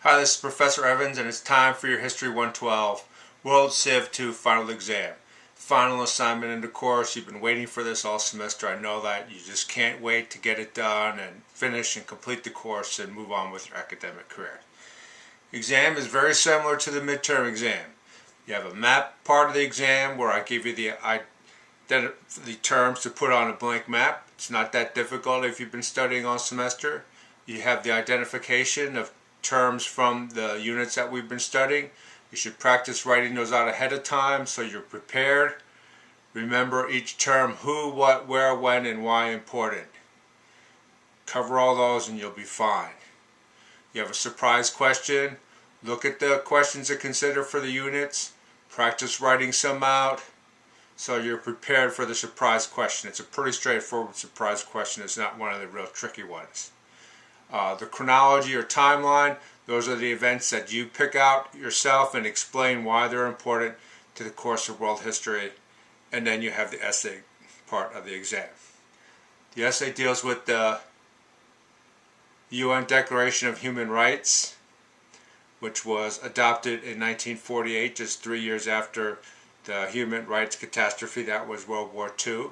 Hi, this is Professor Evans, and it's time for your History 112 World Civ 2 Final Exam. Final assignment in the course. You've been waiting for this all semester. I know that. You just can't wait to get it done and finish and complete the course and move on with your academic career. Exam is very similar to the midterm exam. You have a map part of the exam where I give you the terms to put on a blank map. It's not that difficult if you've been studying all semester. You have the identification of terms from the units that we've been studying. You should practice writing those out ahead of time so you're prepared. Remember each term: who, what, where, when, and why important. Cover all those and you'll be fine. You have a surprise question. Look at the questions to consider for the units. Practice writing some out so you're prepared for the surprise question. It's a pretty straightforward surprise question. It's not one of the real tricky ones. The chronology or timeline, those are the events that you pick out yourself and explain why they're important to the course of world history. And then you have the essay part of the exam. The essay deals with the UN Declaration of Human Rights, which was adopted in 1948, just 3 years after the human rights catastrophe that was World War II.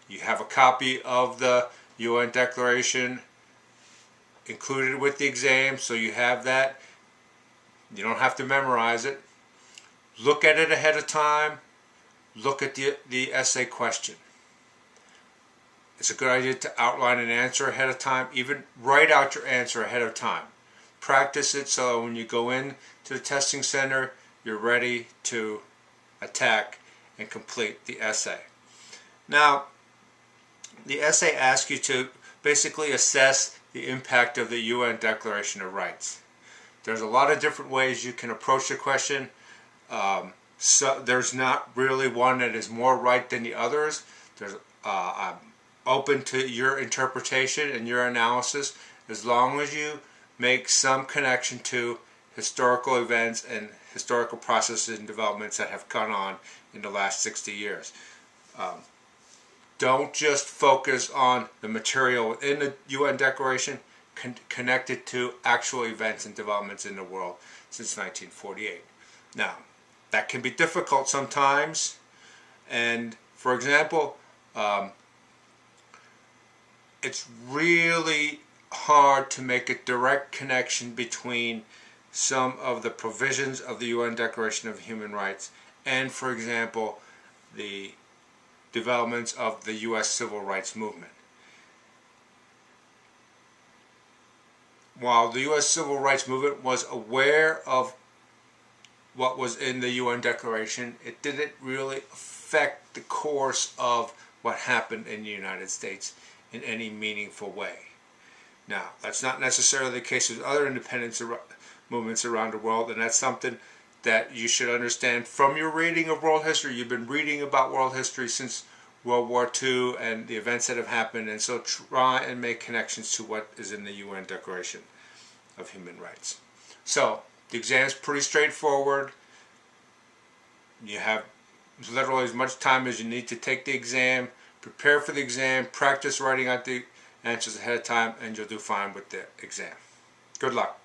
You have a copy of the UN Declaration included with the exam, so you have that. You don't have to memorize it. Look at it ahead of time. Look at the essay question. It's a good idea to outline an answer ahead of time. Even write out your answer ahead of time. Practice it so when you go in to the testing center, you're ready to attack and complete the essay. Now, the essay asks you to basically assess the impact of the UN Declaration of Rights. There's a lot of different ways you can approach the question. So there's not really one that is more right than the others. I'm open to your interpretation and your analysis as long as you make some connection to historical events and historical processes and developments that have gone on in the last 60 years. Don't just focus on the material in the UN Declaration, connected to actual events and developments in the world since 1948. Now, that can be difficult sometimes, and for example, it's really hard to make a direct connection between some of the provisions of the UN Declaration of Human Rights and, for example, the developments of the U.S. Civil Rights Movement. While the U.S. Civil Rights Movement was aware of what was in the UN Declaration, it didn't really affect the course of what happened in the United States in any meaningful way. Now, that's not necessarily the case with other independence movements around the world, and that's something that you should understand from your reading of world history. You've been reading about world history since World War II and the events that have happened, and so try and make connections to what is in the UN Declaration of Human Rights. So, the exam is pretty straightforward. You have literally as much time as you need to take the exam. Prepare for the exam, practice writing out the answers ahead of time, and you'll do fine with the exam. Good luck.